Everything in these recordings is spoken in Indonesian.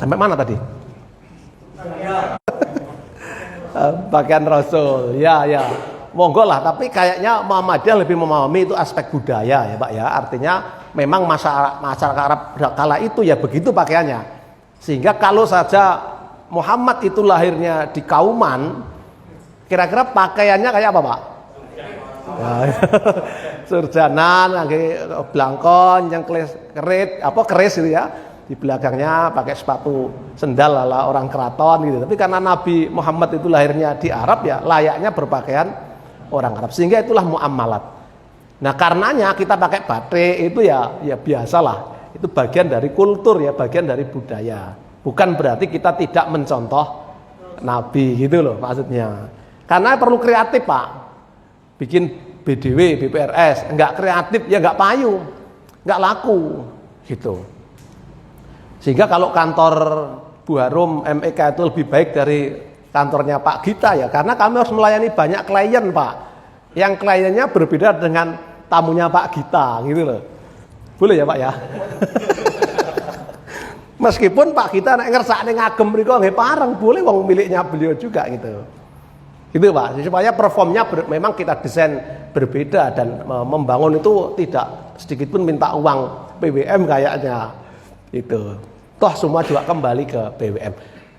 Sampai mana tadi? Bagian Rasul, ya. Monggo lah, tapi kayaknya Muhammadiyah lebih memahami itu aspek budaya ya Pak ya. Artinya memang masyarakat Arab kala itu ya begitu pakaiannya. Sehingga kalau saja Muhammad itu lahirnya di Kauman, kira-kira pakaiannya kayak apa Pak? Ya, surjanan, lagi blangkon, yang keris itu ya. Di belakangnya pakai sepatu sendal ala orang keraton gitu. Tapi karena Nabi Muhammad itu lahirnya di Arab ya layaknya berpakaian orang Arab. Sehingga itulah muamalat. Nah karenanya kita pakai batik itu ya biasalah. Itu bagian dari kultur ya, bagian dari budaya. Bukan berarti kita tidak mencontoh Nabi gitu loh maksudnya. Karena perlu kreatif Pak. Bikin BDW, BPRS, enggak kreatif ya enggak payu. Enggak laku gitu. Sehingga kalau kantor Bu Harum MEK itu lebih baik dari kantornya Pak Gita ya, karena kami harus melayani banyak klien Pak, yang kliennya berbeda dengan tamunya Pak Gita gitu loh. Boleh ya Pak ya? Meskipun Pak Gita nek ngersakne ngagem mriku nggih pareng, boleh wong miliknya beliau juga gitu. Gitu Pak, supaya performnya memang kita desain berbeda dan membangun itu tidak sedikit pun minta uang PWM kayaknya itu. Toh semua juga kembali ke BWM.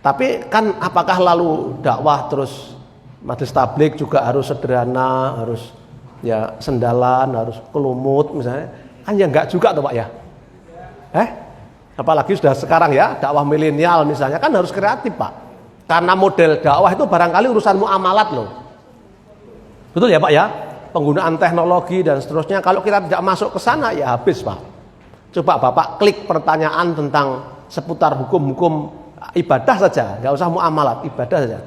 Tapi kan apakah lalu dakwah terus majelis tabligh juga harus sederhana, harus ya sendalan, harus kelumut misalnya? Kan ya enggak juga tuh Pak ya. Apalagi sudah sekarang ya, dakwah milenial misalnya kan harus kreatif Pak. Karena model dakwah itu barangkali urusan muamalat loh. Betul ya Pak ya? Penggunaan teknologi dan seterusnya, kalau kita tidak masuk ke sana ya habis Pak. Coba Bapak klik pertanyaan tentang seputar hukum-hukum ibadah saja, nggak usah muamalat, ibadah saja.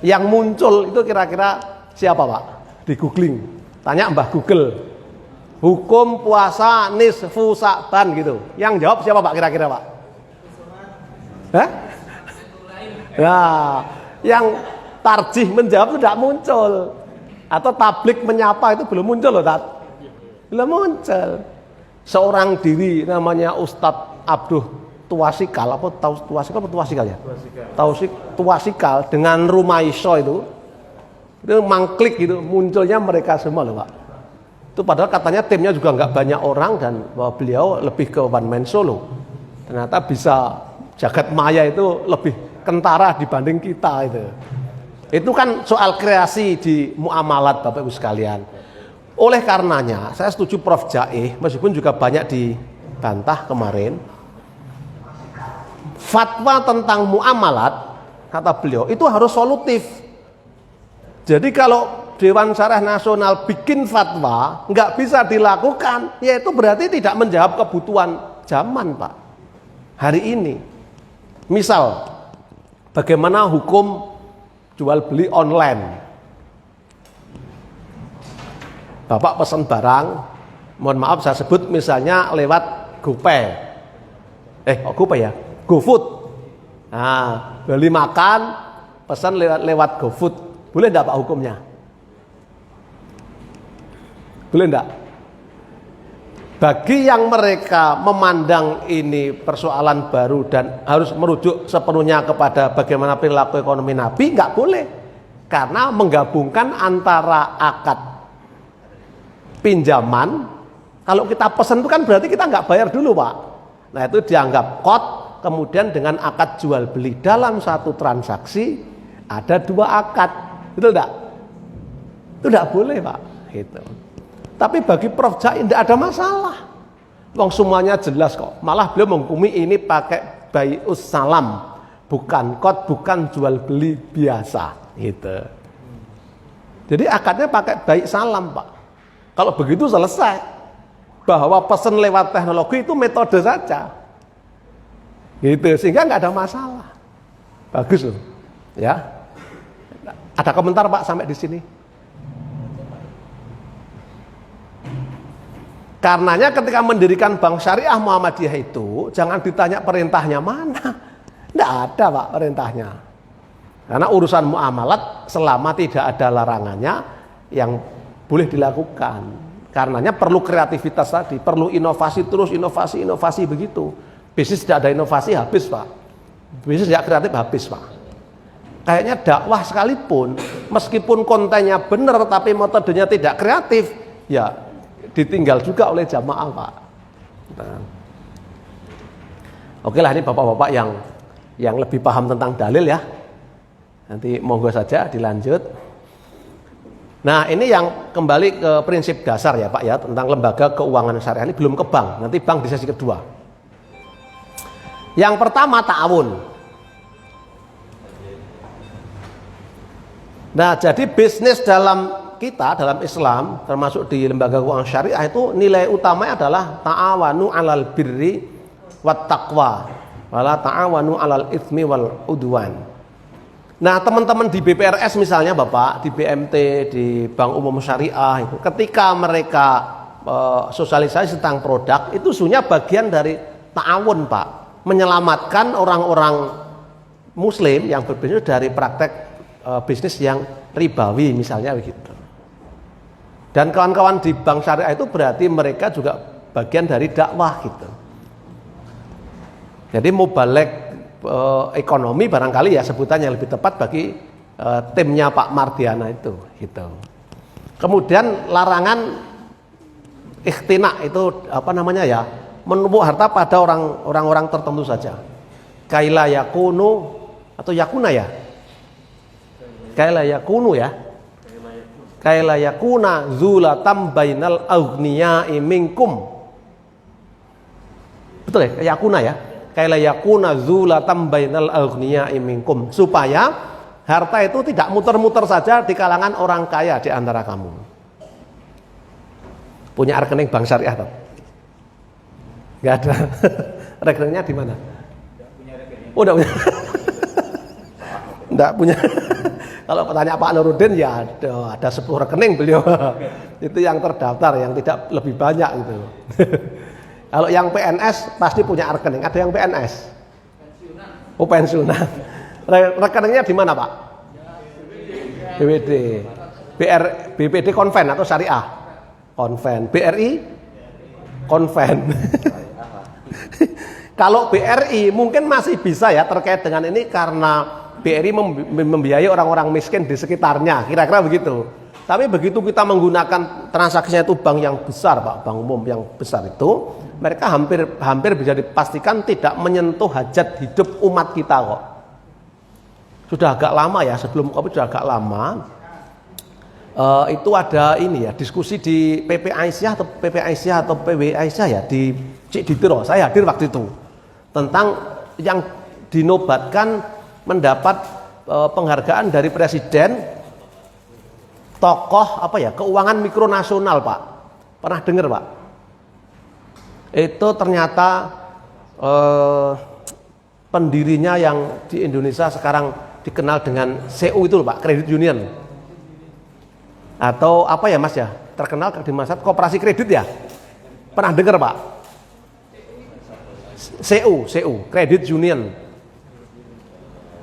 Yang muncul itu kira-kira siapa Pak? Di googling, tanya Mbah Google, hukum puasa nisfu Sa'ban gitu. Yang jawab siapa Pak kira-kira Pak? Ya, yang tarjih menjawab itu tidak muncul. Atau tablik menyapa itu belum muncul loh Tat. Belum muncul. Seorang diri namanya Ustadz Abduh Tuasikal apa Tuasikal ya? Tuasikal dengan Rumaiso itu mangklik gitu, munculnya mereka semua loh Pak. Itu padahal katanya timnya juga nggak banyak orang dan bahwa beliau lebih ke one man solo. Ternyata bisa jagat maya itu lebih kentara dibanding kita itu. Itu kan soal kreasi di muamalat Bapak Ibu sekalian. Oleh karenanya saya setuju Prof Jaih, meskipun juga banyak dibantah kemarin, fatwa tentang muamalat kata beliau itu harus solutif. Jadi kalau Dewan Syarah Nasional bikin fatwa nggak bisa dilakukan, ya itu berarti tidak menjawab kebutuhan zaman Pak hari ini. Misal bagaimana hukum jual beli online. Bapak pesan barang, mohon maaf saya sebut misalnya lewat GoPay. GoPay ya? GoFood. Nah, beli makan, pesan lewat GoFood. Boleh enggak Pak hukumnya? Boleh enggak? Bagi yang mereka memandang ini persoalan baru dan harus merujuk sepenuhnya kepada bagaimana perilaku ekonomi Nabi, enggak boleh. Karena menggabungkan antara akad pinjaman, kalau kita pesan itu kan berarti kita nggak bayar dulu Pak. Nah itu dianggap qad, kemudian dengan akad jual beli dalam satu transaksi ada dua akad, betul enggak? Itu enggak boleh Pak. Gitu. Tapi bagi Prof Jaih tidak ada masalah. Wong semuanya jelas kok. Malah beliau menghukumi ini pakai bai'us salam, bukan qad, bukan jual beli biasa. Gitu. Jadi akadnya pakai bai' salam Pak. Kalau begitu selesai. Bahwa pesan lewat teknologi itu metode saja. Gitu, sehingga nggak ada masalah. Bagus loh. Ya. Ada komentar Pak sampai di sini? Karenanya ketika mendirikan Bank Syariah Muhammadiyah itu jangan ditanya perintahnya mana. Nggak ada Pak perintahnya. Karena urusan muamalat selama tidak ada larangannya yang boleh dilakukan. Karenanya perlu kreativitas tadi, perlu inovasi terus, inovasi begitu. Bisnis tidak ada inovasi habis Pak. Bisnis tidak kreatif habis Pak. Kayaknya dakwah sekalipun, meskipun kontennya benar tapi metodenya tidak kreatif, ya ditinggal juga oleh jamaah Pak. Nah. Oke lah, ini bapak-bapak yang lebih paham tentang dalil ya. Nanti monggo saja dilanjut. Nah ini yang kembali ke prinsip dasar ya Pak ya, tentang lembaga keuangan syariah ini belum ke bank, nanti bank di sesi kedua. Yang pertama ta'awun. Nah jadi bisnis dalam kita, dalam Islam, termasuk di lembaga keuangan syariah itu nilai utamanya adalah ta'awanu alal birri wat taqwa wala ta'awanu alal itsmi wal udwan. Nah teman-teman di BPRS misalnya Bapak, di BMT, di Bank Umum Syariah itu, ketika mereka sosialisasi tentang produk itu sebenarnya bagian dari ta'awun Pak, menyelamatkan orang-orang muslim yang berbisnis dari praktek bisnis yang ribawi misalnya begitu. Dan kawan-kawan di bank syariah itu berarti mereka juga bagian dari dakwah gitu. Jadi mubalek ekonomi barangkali ya sebutannya lebih tepat bagi timnya Pak Mardiana itu gitu. Kemudian larangan ikhtina itu apa namanya ya, menumpuk harta pada orang-orang tertentu saja. Kaila yakunu atau yakuna ya? Kaila yakunu ya. Kaila yakuna zulatam bainal aghniya'i minkum. Betul ya? Yakuna ya. Kaila yakuna zulatam bainal aghniya'i minkum, supaya harta itu tidak muter-muter saja di kalangan orang kaya di antara kamu. Punya rekening bank syariah atau? Enggak ada. Rekeningnya di mana? Oh, enggak punya. Enggak punya. Kalau tanya Pak Nurudin ya ada 10 rekening beliau. Itu yang terdaftar, yang tidak lebih banyak gitu. Kalau yang PNS pasti punya rekening. Ada yang PNS? Oh, pensiunan. Rekeningnya di mana Pak? BPD. BPD konven atau syariah? Konven. BRI? Konven. Kalau BRI mungkin masih bisa ya terkait dengan ini karena BRI membiayai orang-orang miskin di sekitarnya, kira-kira begitu. Tapi begitu kita menggunakan transaksinya itu bank yang besar Pak, bank umum yang besar itu, mereka hampir bisa dipastikan tidak menyentuh hajat hidup umat kita kok. Sudah agak lama ya, sebelum Covid sudah agak lama. Itu ada ini ya, diskusi di PP Aisyah atau PW Aisyah ya, di Cikditiro, saya hadir waktu itu, tentang yang dinobatkan mendapat penghargaan dari presiden tokoh apa ya, keuangan mikronasional Pak. Pernah dengar Pak? Itu ternyata pendirinya yang di Indonesia sekarang dikenal dengan CU itu Pak, Credit Union. Atau apa ya Mas ya? Terkenal di masa Koperasi Kredit ya? Pernah dengar Pak? CU, Credit Union.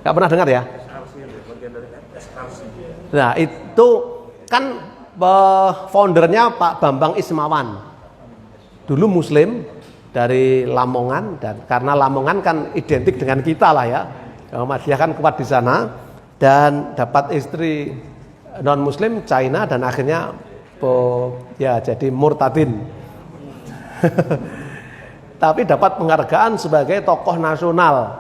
Gak pernah dengar ya? Nah itu kan foundernya Pak Bambang Ismawan, dulu Muslim dari Lamongan, dan karena Lamongan kan identik dengan kita lah ya, Muhammadiyah kan kuat di sana, dan dapat istri non Muslim China dan akhirnya ya jadi murtadin. Tapi dapat penghargaan sebagai tokoh nasional.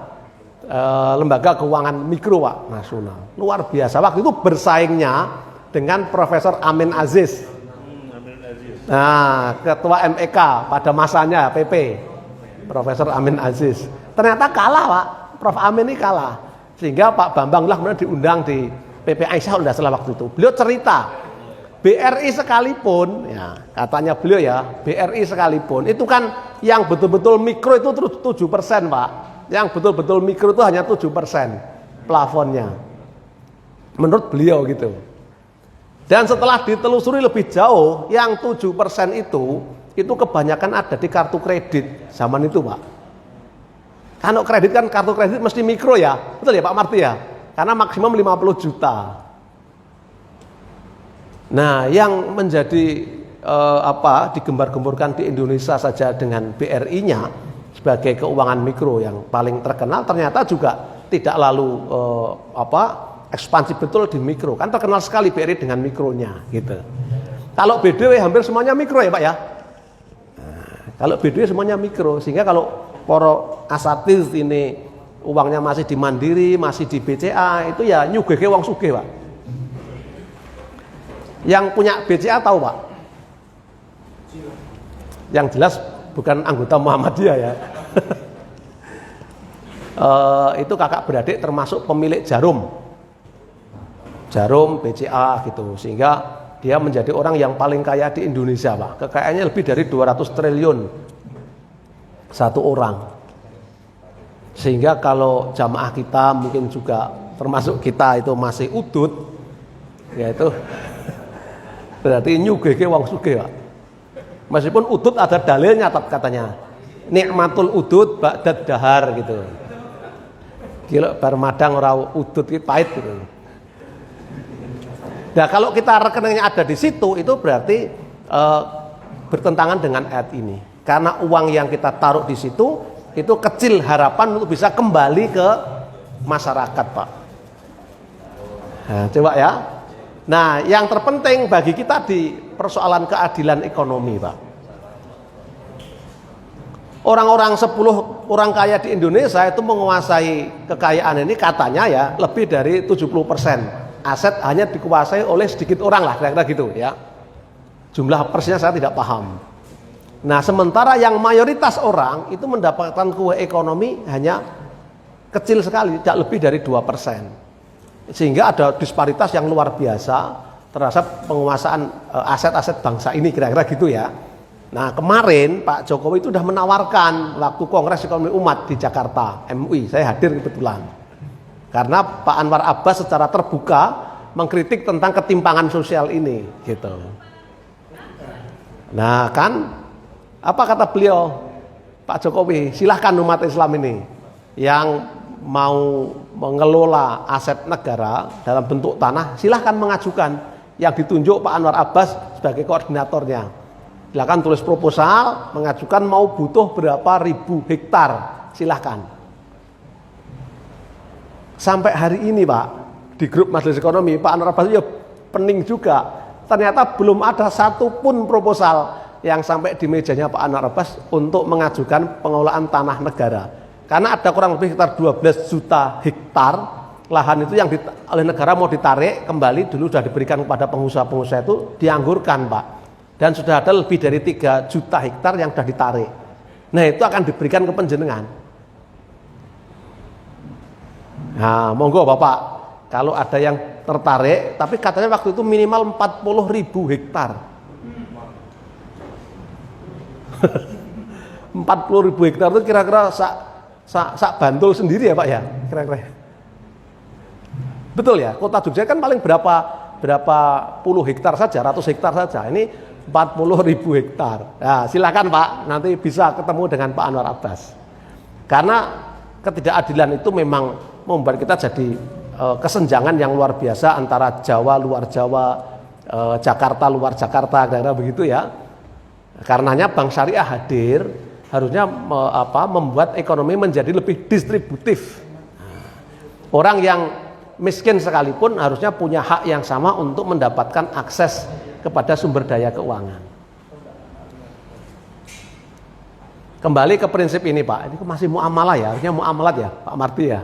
Lembaga keuangan mikro Pak, nasional, luar biasa. Waktu itu bersaingnya dengan Profesor Amin Aziz. Nah, ketua MEK pada masanya PP, Profesor Amin Aziz. Ternyata kalah Pak, Prof Amin ini kalah. Sehingga Pak Bambang lah kemudian diundang di PP Aisyah udah salah waktu itu. Beliau cerita, BRI sekalipun, ya katanya beliau ya, BRI sekalipun itu kan yang betul-betul mikro itu 7% Pak. Yang betul-betul mikro itu hanya 7% plafonnya, menurut beliau gitu. Dan setelah ditelusuri lebih jauh, yang 7% itu kebanyakan ada di kartu kredit zaman itu Pak. Kalau kredit kan, kartu kredit mesti mikro ya, betul ya Pak Marti ya, karena maksimum 50 juta. Nah yang menjadi digembar-gemborkan di Indonesia saja dengan BRI-nya sebagai keuangan mikro yang paling terkenal, ternyata juga tidak lalu ekspansif betul di mikro. Kan terkenal sekali BRI dengan mikronya gitu. Kalau BDW hampir semuanya mikro ya Pak ya. Nah, kalau BDW semuanya mikro, sehingga kalau para asatidz ini uangnya masih di Mandiri, masih di BCA, itu ya nyugege wong sugih Pak. Yang punya BCA tahu Pak? Yang jelas bukan anggota Muhammadiyah ya. Itu kakak beradik termasuk pemilik Jarum BCA gitu, sehingga dia menjadi orang yang paling kaya di Indonesia Pak. Kekayaannya lebih dari 200 triliun satu orang. Sehingga kalau jamaah kita mungkin juga termasuk kita itu masih udut, yaitu berarti nyugege wong sugih Pak. Meskipun udut ada dalilnya katanya, nikmatul udut ba'dad dahar gitu. Gila bar madang ora udut iki pahit gitu. Nah, kalau kita rekeningnya ada di situ, itu berarti bertentangan dengan ayat ini. Karena uang yang kita taruh di situ itu kecil harapan untuk bisa kembali ke masyarakat, Pak. Nah, coba ya. Nah, yang terpenting bagi kita di persoalan keadilan ekonomi, Pak. Orang-orang 10 orang kaya di Indonesia itu menguasai kekayaan ini katanya ya lebih dari 70%. Aset hanya dikuasai oleh sedikit orang lah, kira-kira gitu ya. Jumlah persisnya saya tidak paham. Nah, sementara yang mayoritas orang itu mendapatkan kue ekonomi hanya kecil sekali, tidak lebih dari 2%. Sehingga ada disparitas yang luar biasa terhadap penguasaan aset-aset bangsa ini, kira-kira gitu ya. Nah, kemarin Pak Jokowi itu sudah menawarkan waktu Kongres Ekonomi Umat di Jakarta, MUI, saya hadir kebetulan. Karena Pak Anwar Abbas secara terbuka mengkritik tentang ketimpangan sosial ini, gitu. Nah, kan apa kata beliau, Pak Jokowi, silahkan umat Islam ini yang mau mengelola aset negara dalam bentuk tanah, silahkan mengajukan. Yang ditunjuk Pak Anwar Abbas sebagai koordinatornya. Silahkan tulis proposal, mengajukan mau butuh berapa ribu hektar, silahkan. Sampai hari ini Pak, di grup Majelis Ekonomi, Pak Anwar Abbas ya pening juga. Ternyata belum ada satupun proposal yang sampai di mejanya Pak Anwar Abbas untuk mengajukan pengelolaan tanah negara. Karena ada kurang lebih sekitar 12 juta hektar lahan itu yang oleh negara mau ditarik kembali, dulu sudah diberikan kepada pengusaha-pengusaha itu, dianggurkan Pak. Dan sudah ada lebih dari 3 juta hektar yang sudah ditarik. Nah, itu akan diberikan ke panjenengan. Nah, monggo Bapak, kalau ada yang tertarik, tapi katanya waktu itu minimal 40.000 hektar. 40.000 hektar itu kira-kira sak Bantul sendiri ya Pak ya, kira-kira. Betul ya, kota Jogja kan paling berapa puluh hektar saja, ratus hektar saja. Ini 40.000 hektar. Nah, silakan Pak, nanti bisa ketemu dengan Pak Anwar Abbas. Karena ketidakadilan itu memang membuat kita jadi kesenjangan yang luar biasa antara Jawa, luar Jawa, Jakarta, luar Jakarta, kira-kira begitu ya. Karenanya Bank Syariah hadir, harusnya membuat ekonomi menjadi lebih distributif. Orang yang miskin sekalipun harusnya punya hak yang sama untuk mendapatkan akses kepada sumber daya keuangan. Kembali ke prinsip ini Pak, ini masih muamalah ya, harusnya muamalat ya Pak Marti ya.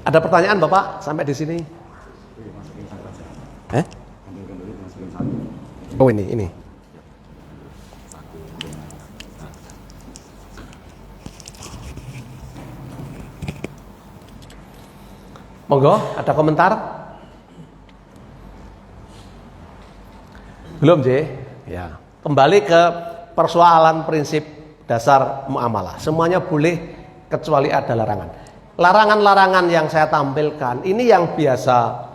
Ada pertanyaan Bapak sampai di sini? Oh ini. Monggo, ada komentar? Belum, J? Ya. Kembali ke persoalan prinsip dasar muamalah. Semuanya boleh kecuali ada larangan. Larangan-larangan yang saya tampilkan ini yang biasa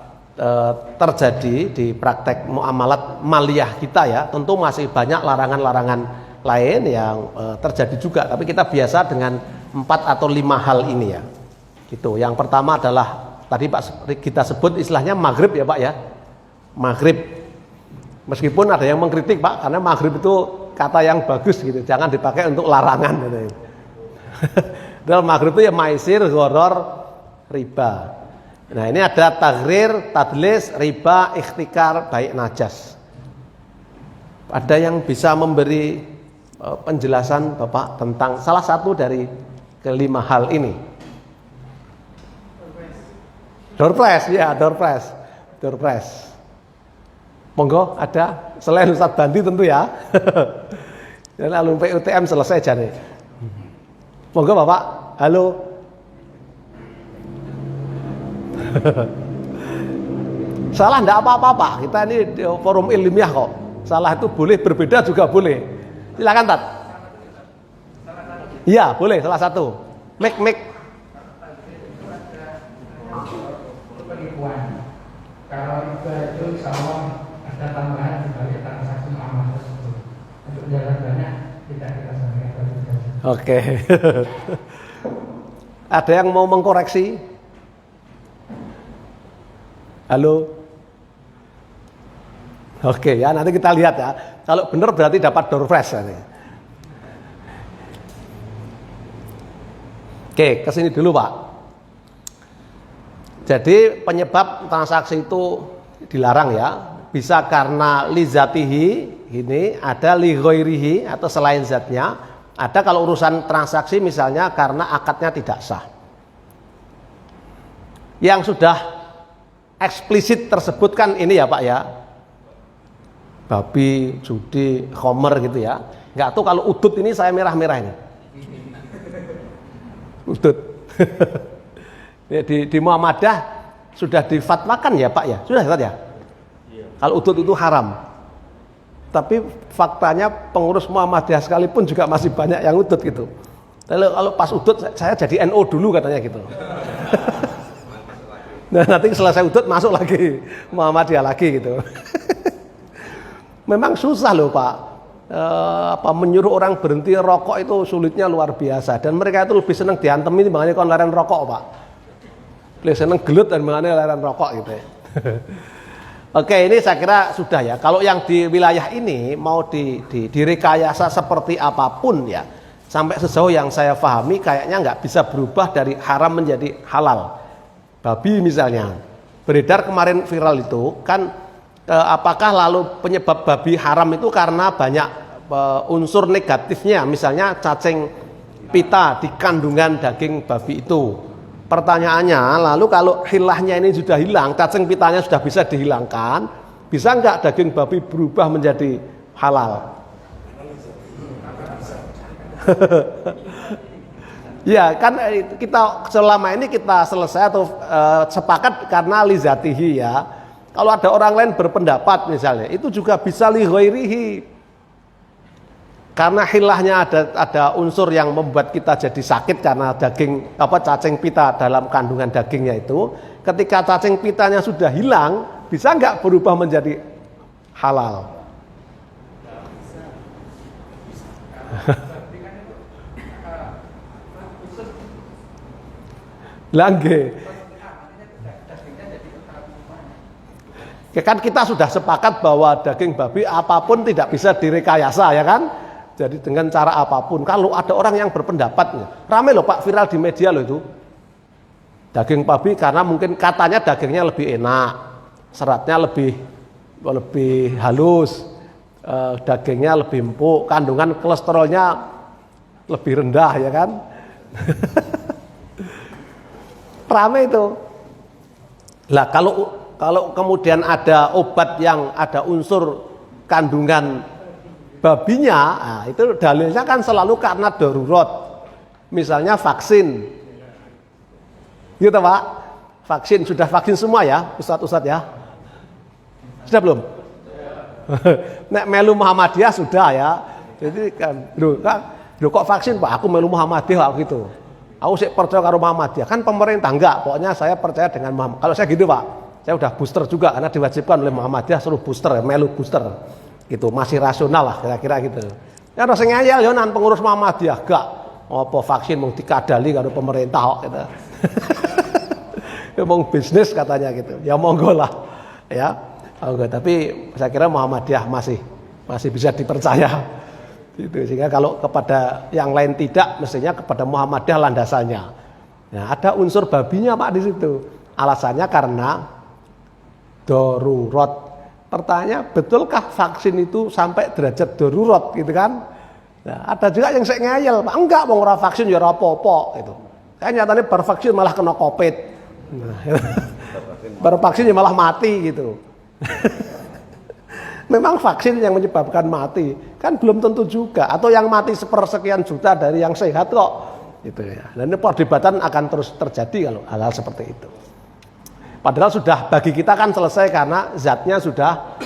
terjadi di praktek muamalat maliyah kita ya. Tentu masih banyak larangan-larangan lain yang terjadi juga, tapi kita biasa dengan 4 atau 5 hal ini ya. Gitu. Yang pertama adalah tadi Pak kita sebut istilahnya maghrib ya Pak ya. Maghrib. Meskipun ada yang mengkritik Pak, karena maghrib itu kata yang bagus gitu, jangan dipakai untuk larangan gitu. Dalam maghrib itu ya maisir, gharar, riba. Nah ini ada taghrir, tadlis, riba, ikhtikar, baik najas. Ada yang bisa memberi penjelasan Bapak tentang salah satu dari kelima hal ini? Door prize, ya door prize, door prize. Monggo ada selain Ustadz Bandi tentu ya. Dan alumni PUTM selesai jadi. Monggo Bapak, halo. Salah enggak apa-apa Pak, kita ini forum ilmiah kok. Salah itu boleh, berbeda juga boleh. Silakan Tat. Iya boleh, salah satu. Make. Penipuan. Kalau riba itu insya Allah ada tambahan dibalik transaksi amal tersebut. Untuk jalan banyak tidak kita sampaikan. Oke. Ada yang mau mengkoreksi? Halo. Oke ya, nanti kita lihat ya. Kalau benar berarti dapat door prize ya. Oke, kesini dulu Pak. Jadi penyebab transaksi itu dilarang ya. Bisa karena lizatihi, ini ada li ghairihi atau selain zatnya. Ada kalau urusan transaksi misalnya karena akadnya tidak sah. Yang sudah eksplisit tersebut kan ini ya Pak ya. Babi, judi, khomer gitu ya. Enggak tahu kalau udut ini saya merah-merah ini. Udut. Di Muhammadiyah sudah difatwakan ya Pak ya? Sudah ya? Iya. Kalau udut itu haram. Tapi faktanya pengurus Muhammadiyah sekalipun juga masih banyak yang udut gitu. Kalau pas udut saya jadi NO dulu katanya gitu. Nah nanti selesai udut masuk lagi Muhammadiyah lagi gitu. Memang susah loh Pak. Menyuruh orang berhenti rokok itu sulitnya luar biasa, dan mereka itu lebih senang diantemi makanya kon leren rokok Pak. Lebih senang gelut dan makanya leren rokok gitu. Oke, ini saya kira sudah ya. Kalau yang di wilayah ini mau direkayasa seperti apapun ya, sampai sejauh yang saya pahami kayaknya nggak bisa berubah dari haram menjadi halal. Babi misalnya beredar kemarin viral itu kan, apakah lalu penyebab babi haram itu karena banyak unsur negatifnya, misalnya cacing pita di kandungan daging babi itu. Pertanyaannya, lalu kalau hilahnya ini sudah hilang, cacing pitanya sudah bisa dihilangkan, bisa nggak daging babi berubah menjadi halal? Ya kan kita selama ini kita selesai atau sepakat karena lizatihi ya. Kalau ada orang lain berpendapat misalnya, itu juga bisa li ghairihi. Karena hilahnya ada unsur yang membuat kita jadi sakit karena cacing pita dalam kandungan dagingnya itu. Ketika cacing pitanya sudah hilang, bisa nggak berubah menjadi halal? Langge. Ya kan kita sudah sepakat bahwa daging babi apapun tidak bisa direkayasa ya kan? Jadi dengan cara apapun. Kalau ada orang yang berpendapat, rame loh Pak viral di media loh itu. Daging babi karena mungkin katanya dagingnya lebih enak, seratnya lebih halus, dagingnya lebih empuk, kandungan kolesterolnya lebih rendah ya kan? Rame itu. Lah kalau kemudian ada obat yang ada unsur kandungan babinya, nah itu dalilnya kan selalu karena darurat. Misalnya vaksin. Gitu Pak. Vaksin, sudah vaksin semua ya, Ustadz ya? Sudah belum? Nek melu Muhammadiyah sudah ya. Jadi kan, loh kok vaksin Pak? Aku melu Muhammadiyah gitu. Aku sih percaya karo Muhammadiyah. Kan pemerintah enggak, pokoknya saya percaya dengan Muhammad. Kalau saya gitu Pak, saya udah booster juga karena diwajibkan oleh Muhammadiyah suruh booster, melu booster. Gitu, masih rasional lah kira-kira gitu. Ya ada sing ngeyel ya nan pengurus Muhammadiyah gak apa vaksin mau dikadali karo pemerintah kok gitu. Ya mau bisnis katanya gitu. Ya monggo lah. Ya. Oh, enggak, tapi saya kira Muhammadiyah masih bisa dipercaya. Gitu. Sehingga kalau kepada yang lain tidak, mestinya kepada Muhammadiyah landasannya. Nah, ada unsur babinya Pak di situ. Alasannya karena darurat. Pertanyaan, betulkah vaksin itu sampai derajat darurat gitu kan? Nah, ada juga yang saya ngeyel, Pak. Enggak, mau ora vaksin ya ora apa-apa gitu. Kan nyatanya bervaksin malah kena Covid. Nah, bervaksin ya malah mati gitu. Memang vaksin yang menyebabkan mati kan belum tentu juga, atau yang mati sepersekian juta dari yang sehat kok gitu ya. Dan ini perdebatan akan terus terjadi kalau hal-hal seperti itu. Padahal sudah bagi kita kan selesai karena zatnya sudah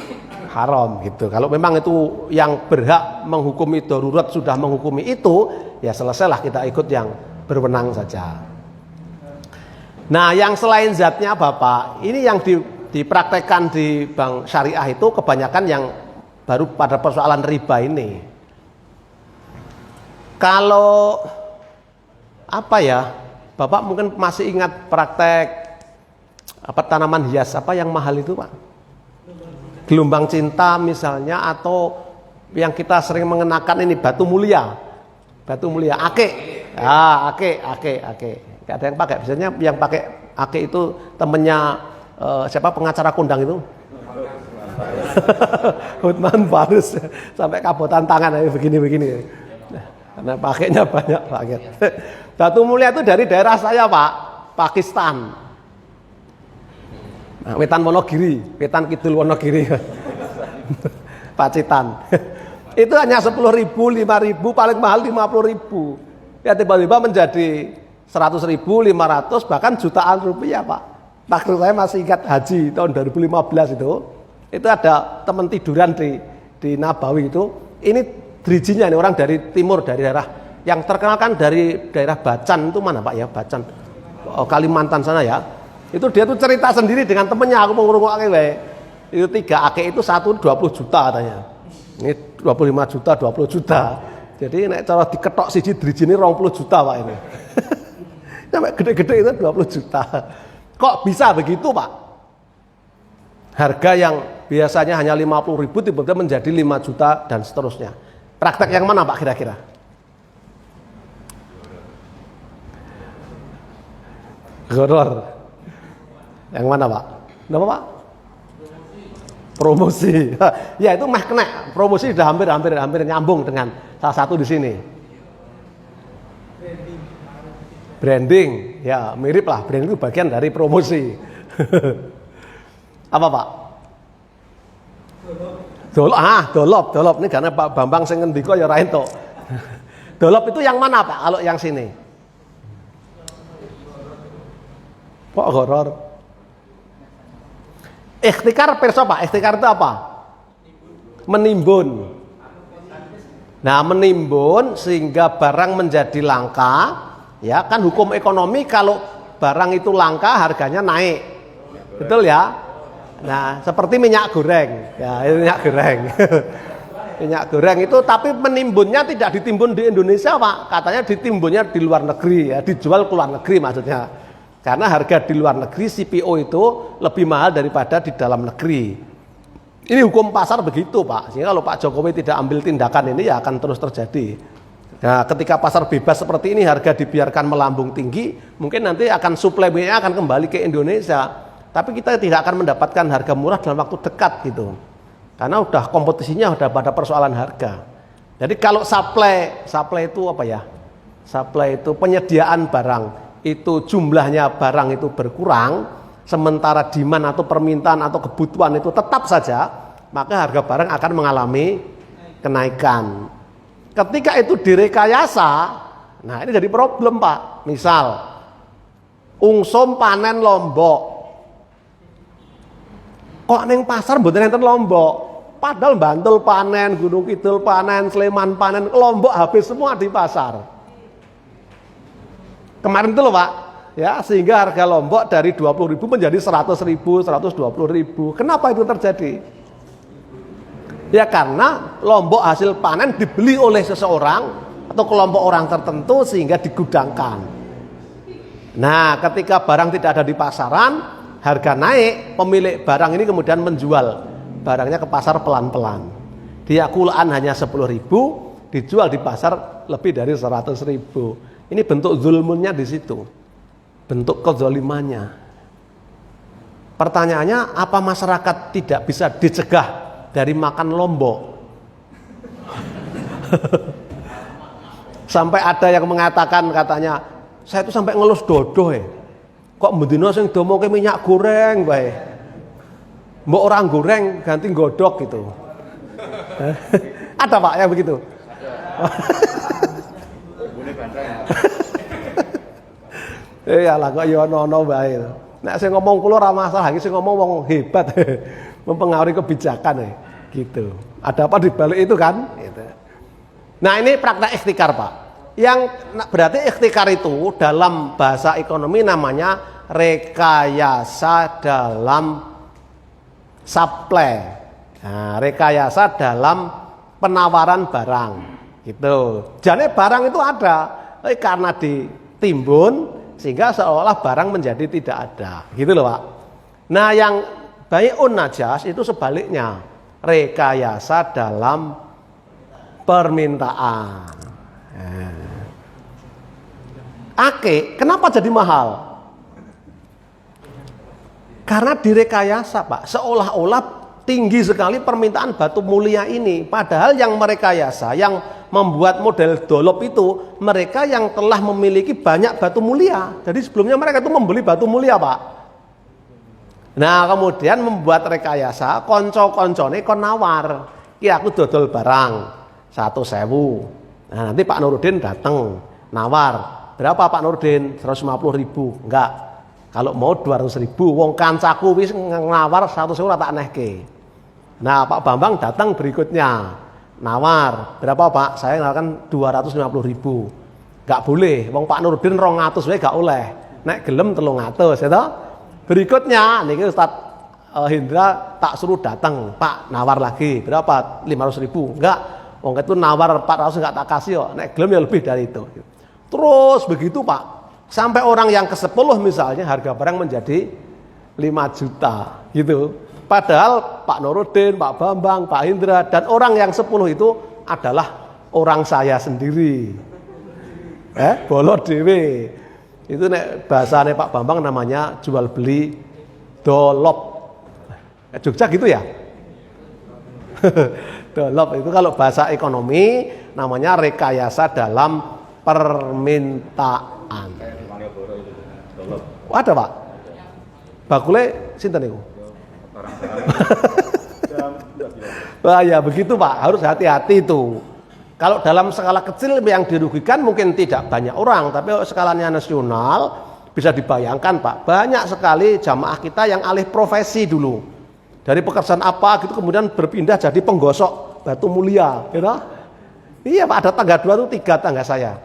haram gitu. Kalau memang itu yang berhak menghukumi darurat sudah menghukumi itu, ya selesailah kita ikut yang berwenang saja. Nah, yang selain zatnya Bapak, ini yang dipraktekkan di bank syariah itu kebanyakan yang baru pada persoalan riba ini. Kalau apa ya, Bapak mungkin masih ingat praktek tanaman hias apa yang mahal itu Pak? Gelombang cinta misalnya, atau yang kita sering mengenakan ini batu mulia, ake. Ah, ake. Gak ada yang pakai. Biasanya yang pakai ake itu temennya siapa pengacara kondang itu? Hotman Paris sampai kabotan tangan begini. Nah, karena pakainya banyak banget. Batu mulia itu dari daerah saya Pak, Pakistan. Nah, Wetan Wonogiri, Wetan Kidul Wonogiri, Pacitan. Itu hanya 10.000, 5.000, paling mahal 50.000. Ya tiba-tiba menjadi 100.000, 500, bahkan jutaan rupiah Pak. Waktu saya masih ingat haji tahun 2015 itu ada teman tiduran di Nabawi itu. Ini dirijinya nih, orang dari timur, dari daerah yang terkenal kan dari daerah Bacan itu mana Pak ya, Bacan, Kalimantan sana ya. Itu dia tuh cerita sendiri dengan temennya, aku mau ngurung-ngurung itu 3 ake itu 20 juta katanya. Ini 25 juta, 20 juta. Jadi nek cara diketok siji drijine 20 juta Pak ini. Sampai gede-gede itu 20 juta. Kok bisa begitu Pak? Harga yang biasanya hanya 50.000 tiba-tiba menjadi 5 juta dan seterusnya. Praktek yang mana Pak kira-kira? Gharar. Yang mana Pak? Kenapa Pak? Promosi. Ya itu mah kena. Promosi sudah hampir nyambung dengan salah satu di sini. Branding. Ya mirip lah. Branding itu bagian dari promosi. Apa Pak? Dolop. Ini karena Pak Bambang sing ngendika ya ra entuk. Dolop itu yang mana Pak? Kalau yang sini? Kok horor? Ikhtikar perso Pak, ikhtikar itu apa? Menimbun. Nah, menimbun sehingga barang menjadi langka, ya kan hukum ekonomi kalau barang itu langka harganya naik. Betul ya? Nah, seperti minyak goreng. Ya, itu minyak goreng. Minyak goreng itu tapi menimbunnya tidak ditimbun di Indonesia, Pak. Katanya ditimbunnya di luar negeri ya, dijual ke luar negeri maksudnya. Karena harga di luar negeri CPO itu lebih mahal daripada di dalam negeri. Ini hukum pasar begitu Pak. Sehingga kalau Pak Jokowi tidak ambil tindakan ini ya akan terus terjadi. Nah, ketika pasar bebas seperti ini harga dibiarkan melambung tinggi, mungkin nanti akan suplai minyak akan kembali ke Indonesia. Tapi kita tidak akan mendapatkan harga murah dalam waktu dekat gitu. Karena udah kompetisinya udah pada persoalan harga. Jadi kalau supply itu apa ya? Supply itu penyediaan barang. Itu jumlahnya barang itu berkurang, sementara demand atau permintaan atau kebutuhan itu tetap saja, maka harga barang akan mengalami kenaikan. Ketika itu direkayasa, nah ini jadi problem Pak. Misal, ungsum panen Lombok, kok neng pasar mboten enten Lombok, padahal Bantul panen, Gunung Kidul panen, Sleman panen, Lombok habis semua di pasar. Kemarin itu loh Pak, ya sehingga harga Lombok dari 20.000 menjadi 100.000, 120.000. Kenapa itu terjadi? Ya karena Lombok hasil panen dibeli oleh seseorang atau kelompok orang tertentu sehingga digudangkan. Nah, ketika barang tidak ada di pasaran, harga naik, pemilik barang ini kemudian menjual barangnya ke pasar pelan-pelan. Dia kulaan hanya 10.000, dijual di pasar lebih dari 100.000. Ini bentuk zulmunnya di situ, bentuk kezalimannya. Pertanyaannya, apa masyarakat tidak bisa dicegah dari makan lombok? Sampai ada yang mengatakan, katanya, saya itu sampai ngelus dodo ya. Kok mendino sing domoke minyak goreng bae. Mbok orang goreng ganti godok gitu. Ada Pak yang begitu? Iyalah kok ya ono bae. Nek sing ngomong kula ora masalah, iki sing ngomong wong hebat. Mempengaruhi kebijakan ya. Gitu. Ada apa di balik itu kan? Gitu. Nah, ini praktek ikhtikar, Pak. Yang berarti ikhtikar itu dalam bahasa ekonomi namanya rekayasa dalam supply. Nah, rekayasa dalam penawaran barang. Gitu. Jadi barang itu ada, tapi karena ditimbun sehingga seolah barang menjadi tidak ada. Gitu loh, Pak. Nah, yang bai'un najas itu sebaliknya, rekayasa dalam permintaan. Akik, kenapa jadi mahal? Karena direkayasa, Pak. Seolah-olah tinggi sekali permintaan batu mulia ini. Padahal yang merekayasa, yang membuat model dolop itu, mereka yang telah memiliki banyak batu mulia. Jadi sebelumnya mereka itu membeli batu mulia, Pak. Nah, kemudian membuat rekayasa, konco-koncone kon nawar. Iya, aku dodol barang 1.000. Nah, nanti Pak Nurudin datang nawar. Berapa Pak Nurudin? 150.000. Enggak. Kalau mau 200.000, wong kancaku wis nawar 100.000 tak nehke. Nah, Pak Bambang datang berikutnya. Nawar. Berapa Pak? Saya nawarkan 250.000. Enggak boleh. Wong Pak Nurudin 200 wae enggak oleh. Nek gelem 300, ya toh? Berikutnya niki Ustaz Hendra tak suruh datang, Pak nawar lagi. Berapa? 500.000. Enggak. Wong itu nawar 400 enggak tak kasih kok. Nek gelem ya lebih dari itu. Terus begitu Pak, sampai orang yang ke-10 misalnya harga barang menjadi 5 juta gitu. Padahal Pak Nurudin, Pak Bambang, Pak Indra dan orang yang 10 itu adalah orang saya sendiri. Bolot dewe. Itu nek bahasane Pak Bambang namanya jual beli dolop. Jogja gitu ya? Dolop itu kalau bahasa ekonomi namanya rekayasa dalam permintaan. Ada Pak? Bakule sinten niku? Wah ya begitu Pak, harus hati-hati itu. Kalau dalam skala kecil yang dirugikan mungkin tidak banyak orang, tapi skalanya nasional bisa dibayangkan Pak. Banyak sekali jamaah kita yang alih profesi dulu. Dari pekerjaan apa gitu kemudian berpindah jadi penggosok batu mulia, gitu. Iya Pak, ada tangga 2 itu 3 tangga saya.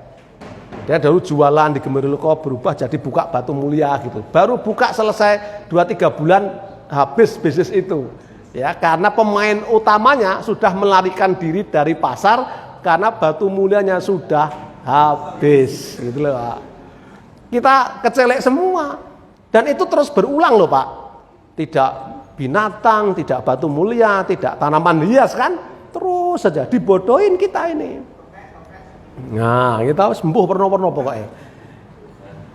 Dia dulu jualan di Gemerilko berubah jadi buka batu mulia gitu. Baru buka selesai 2-3 bulan habis bisnis itu. Ya, karena pemain utamanya sudah melarikan diri dari pasar karena batu mulianya sudah habis gitu loh, Pak. Kita kecelek semua. Dan itu terus berulang loh, Pak. Tidak binatang, tidak batu mulia, tidak tanaman hias kan? Terus saja dibodohin kita ini. Nah, kita sembuh perno-perno pokoknya.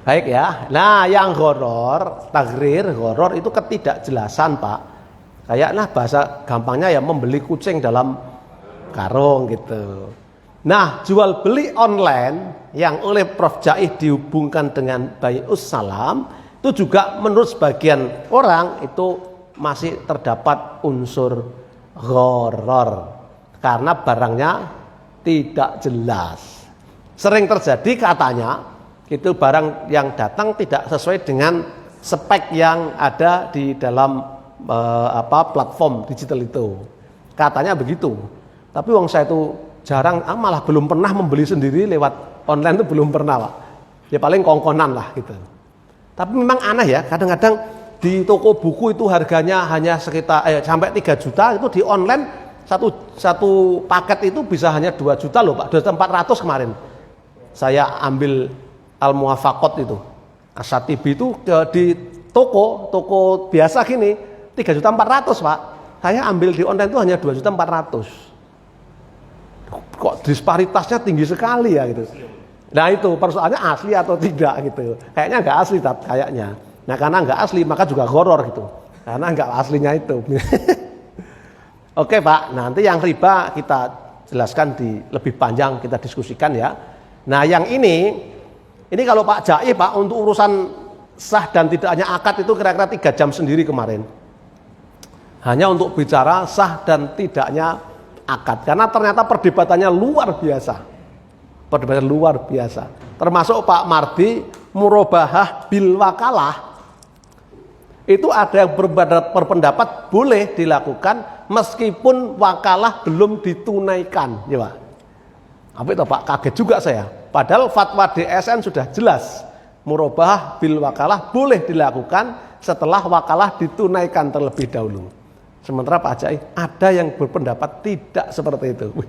Baik ya. Nah, yang horor, tagrir, horor itu ketidakjelasan, Pak. Kayaklah bahasa gampangnya ya membeli kucing dalam karung gitu. Nah, jual beli online yang oleh Prof Jaih dihubungkan dengan bai'us salam itu juga menurut sebagian orang itu masih terdapat unsur horor karena barangnya tidak jelas. Sering terjadi katanya itu barang yang datang tidak sesuai dengan spek yang ada di dalam platform digital itu. Katanya begitu. Tapi wong saya itu jarang, malah belum pernah membeli sendiri lewat online itu belum pernah, Pak. Ya paling kongkonan lah gitu. Tapi memang aneh ya, kadang-kadang di toko buku itu harganya hanya sekitar sampai 3 juta, itu di online satu paket itu bisa hanya 2 juta loh Pak, 2.400 kemarin. Saya ambil Al-Muwafaqat itu, Asatibi itu di toko biasa gini 3.400.000 Pak. saya ambil di online itu hanya 2.400.000. Kok disparitasnya tinggi sekali ya gitu. Nah itu persoalannya asli atau tidak gitu. Kayaknya nggak asli kayaknya. Nah karena nggak asli maka juga horor gitu. Karena nggak aslinya itu. Oke Pak, nanti yang riba kita jelaskan lebih panjang, kita diskusikan ya. Nah yang ini kalau Pak Jai Pak untuk urusan sah dan tidaknya akad itu kira-kira 3 jam sendiri kemarin. Hanya untuk bicara sah dan tidaknya akad. Karena ternyata perdebatannya luar biasa. Perdebatan luar biasa. Termasuk Pak Mardi murobahah bil wakalah. Itu ada yang berpendapat boleh dilakukan meskipun wakalah belum ditunaikan, ya Pak. Apa itu Pak? Kaget juga saya. Padahal fatwa DSN sudah jelas, murabahah bil wakalah boleh dilakukan setelah wakalah ditunaikan terlebih dahulu. Sementara Pak Jai ada yang berpendapat tidak seperti itu. Wih,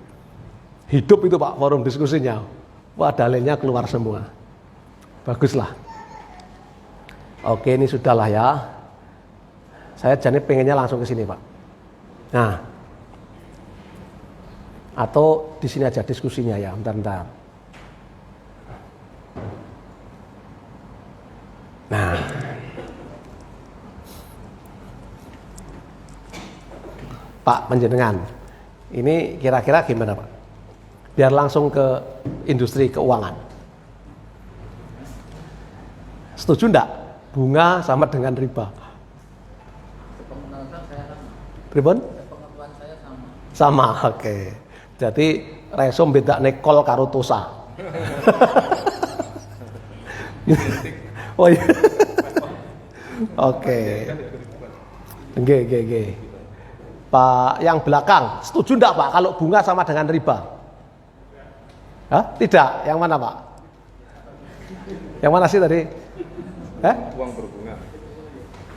hidup itu Pak forum diskusinya. Wah dalilnya keluar semua. Baguslah. Oke ini sudahlah ya. Saya jadi pengennya langsung ke sini Pak. Nah, atau di sini aja diskusinya ya, bentar. Nah, Pak Panjenengan, ini kira-kira gimana Pak? Biar langsung ke industri keuangan. Setuju enggak? Bunga sama dengan riba. Pripun? Pengetahuan saya sama. Sama, oke. Jadi resom beda nekol karo tosa. Oh iya. Oke. Nggih. Pak yang belakang, setuju enggak Pak kalau bunga sama dengan riba? Hah? Tidak. Yang mana Pak? Yang mana sih tadi? Uang berbunga.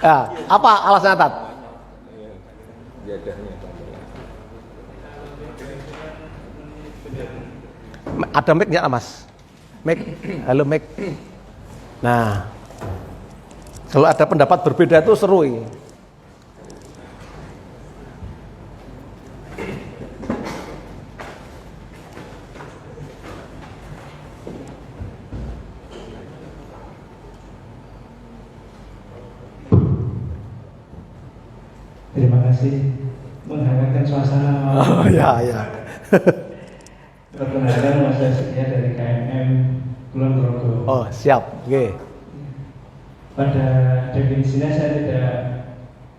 Ya, apa alasannya Tat? Jadahnya. Ada mic nggak Mas? Mic, halo mic. Nah, kalau ada pendapat berbeda itu seru ini. Terima kasih menghangatkan suasana. Oh ya. Perkenalkan Mas Setia dari KMM Kulon Progo. Oh siap, oke. Pada definisinya saya tidak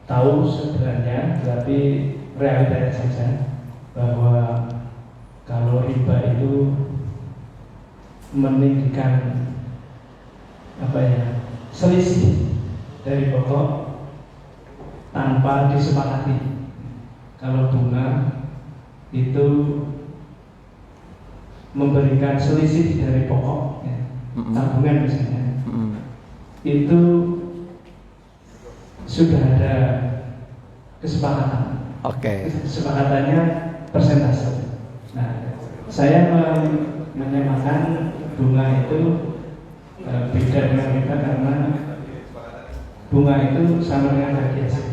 tahu sebenarnya, tapi realitanya saja bahwa kalau riba itu meninggikan selisih dari pokok tanpa disepakati. Kalau bunga itu memberikan selisih dari pokok, ya, tabungan misalnya, itu sudah ada kesepakatan. Oke. Kesepakatannya persentase. Nah, saya menyamakan bunga itu beda dengan riba karena bunga itu sama dengan harga hasil.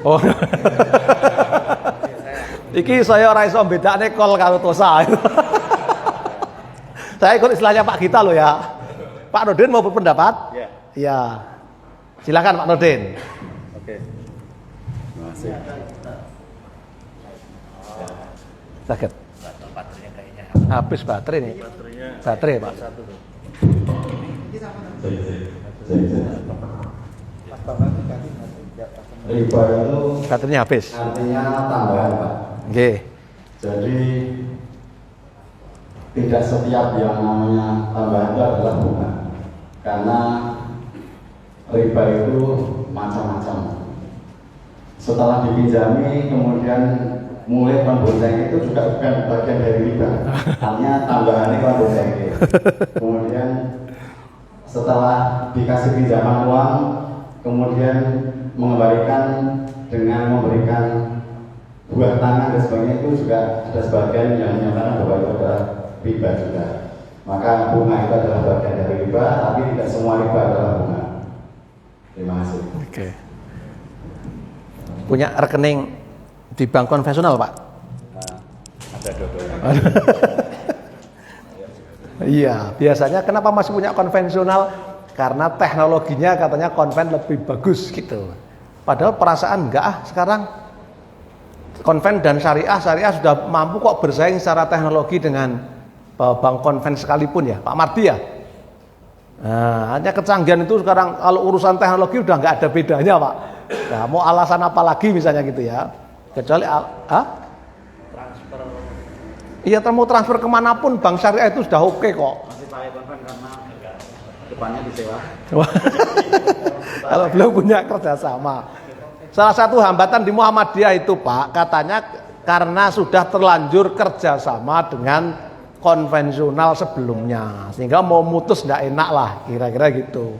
Oh. Iki saya ora iso bedakne kol karo tosa. Saya ikut istilahnya Pak Gita loh ya. Pak Nurdin mau berpendapat? Ya. Iya. Silakan Pak Nurdin. Oke. Terima kasih. Sakit. Habis baterai nih. Baterai Pak. Riba itu Baterainya habis. artinya tambahan Pak. Oke. Jadi tidak setiap yang namanya tambahan itu adalah bunga. Karena riba itu macam-macam. Setelah dipinjami kemudian mulai pembonceng itu juga bukan bagian dari riba. Artinya tambahannya pembonceng. Kemudian setelah dikasih pinjaman uang kemudian mengembalikan dengan memberikan buah tangan dan sebagainya itu juga ada sebagian yang menyatakan bahwa itu adalah riba juga. Maka bunga itu adalah bagian dari riba, tapi tidak semua riba adalah bunga. Terima kasih. Oke. Punya rekening Di bank konvensional, Pak. Nah, ada dua-duanya. Iya, biasanya kenapa masih punya konvensional? Karena teknologinya katanya konven lebih bagus gitu. Padahal perasaan enggak sekarang konven dan syariah sudah mampu kok bersaing secara teknologi dengan bank konven sekalipun ya, Pak Mardi ya. Nah, hanya kecanggihan itu sekarang kalau urusan teknologi udah nggak ada bedanya, Pak. Nah, mau alasan apa lagi misalnya gitu ya? Kecuali Transfer. Iya, mau transfer kemanapun bank syariah itu sudah oke kok. Masih pakai konven karena depannya disewa. Kalau belum punya kerjasama. Salah satu hambatan di Muhammadiyah itu, Pak, katanya karena sudah terlanjur kerjasama dengan konvensional sebelumnya, sehingga mau mutus nggak enak lah, kira-kira gitu.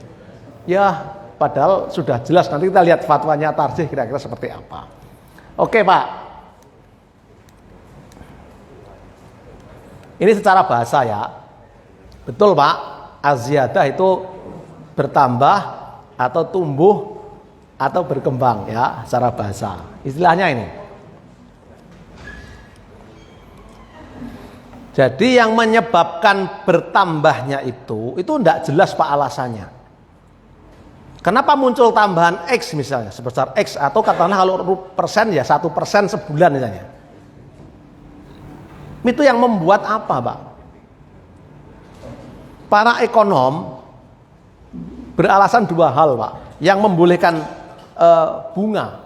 Ya, padahal sudah jelas. Nanti kita lihat fatwanya Tarjih kira-kira seperti apa. Oke, Pak. Ini secara bahasa ya. Betul, Pak. Az-ziyadah itu bertambah atau tumbuh atau berkembang ya, secara bahasa. Istilahnya ini. Jadi yang menyebabkan bertambahnya itu tidak jelas Pak alasannya. Kenapa muncul tambahan X misalnya sebesar X, atau katakanlah kalau persen ya 1% sebulan misalnya. Itu yang membuat apa, Pak? Para ekonom beralasan dua hal, Pak, yang membolehkan bunga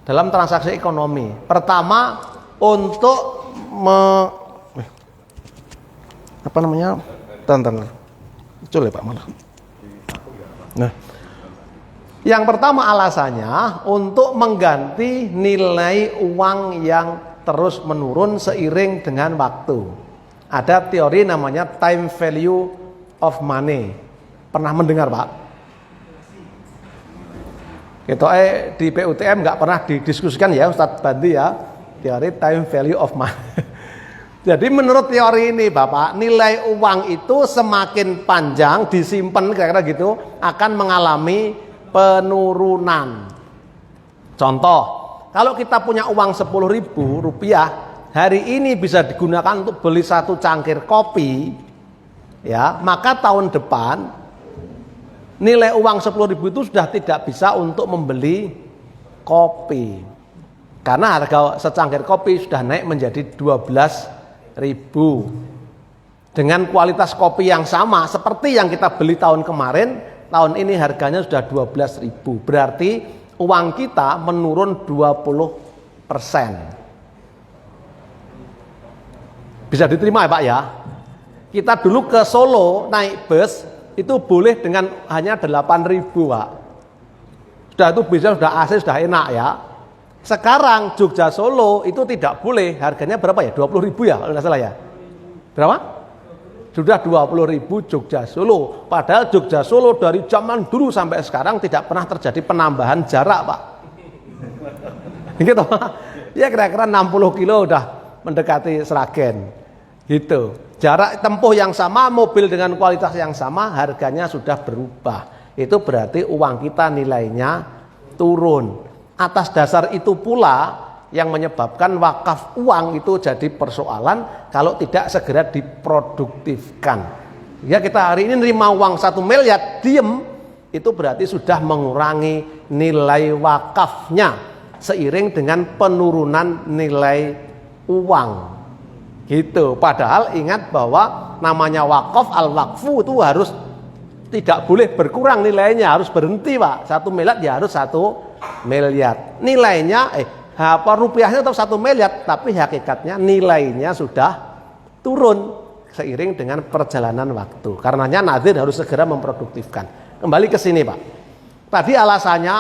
dalam transaksi ekonomi. Pertama, untuk muncul ya Pak malah. Nah, yang pertama alasannya untuk mengganti nilai uang yang terus menurun seiring dengan waktu. Ada teori namanya time value of money. Pernah mendengar, Pak? Gitu, di PUTM nggak pernah didiskusikan ya Ustadz Bandi ya, teori time value of money. Jadi menurut teori ini Bapak, nilai uang itu semakin panjang disimpan kira-kira gitu akan mengalami penurunan. Contoh, kalau kita punya uang 10.000 rupiah, hari ini bisa digunakan untuk beli 1 cangkir kopi, ya, maka tahun depan nilai uang 10.000 itu sudah tidak bisa untuk membeli kopi. Karena harga secangkir kopi sudah naik menjadi 12.000. Dengan kualitas kopi yang sama seperti yang kita beli tahun kemarin, tahun ini harganya sudah 12.000. Berarti uang kita menurun 20%. Bisa diterima ya Pak ya? Kita dulu ke Solo naik bus itu boleh dengan hanya 8.000, Pak. Sudah itu bisa, sudah AC, sudah enak ya. Sekarang Jogja Solo itu tidak boleh, harganya berapa ya? 20.000 ya kalau nggak salah ya. Berapa? Sudah 20.000 Jogja Solo. Padahal Jogja Solo dari zaman dulu sampai sekarang tidak pernah terjadi penambahan jarak, Pak. Gitu, Pak. Ya kira-kira 60 kilo udah mendekati Sragen. Gitu. Jarak tempuh yang sama, mobil dengan kualitas yang sama, harganya sudah berubah. Itu berarti uang kita nilainya turun. Atas dasar itu pula yang menyebabkan wakaf uang itu jadi persoalan kalau tidak segera diproduktifkan. Ya, kita hari ini nerima uang 1 miliar diem, itu berarti sudah mengurangi nilai wakafnya seiring dengan penurunan nilai uang. Gitu. Padahal ingat bahwa namanya wakaf, al-wakfu itu harus tidak boleh berkurang nilainya, harus berhenti, Pak. 1 miliar ya harus 1 miliar. Nilainya rupiahnya tetap 1 miliar, tapi hakikatnya nilainya sudah turun seiring dengan perjalanan waktu. Karenanya nazir harus segera memproduktifkan. Kembali ke sini, Pak. Tadi alasannya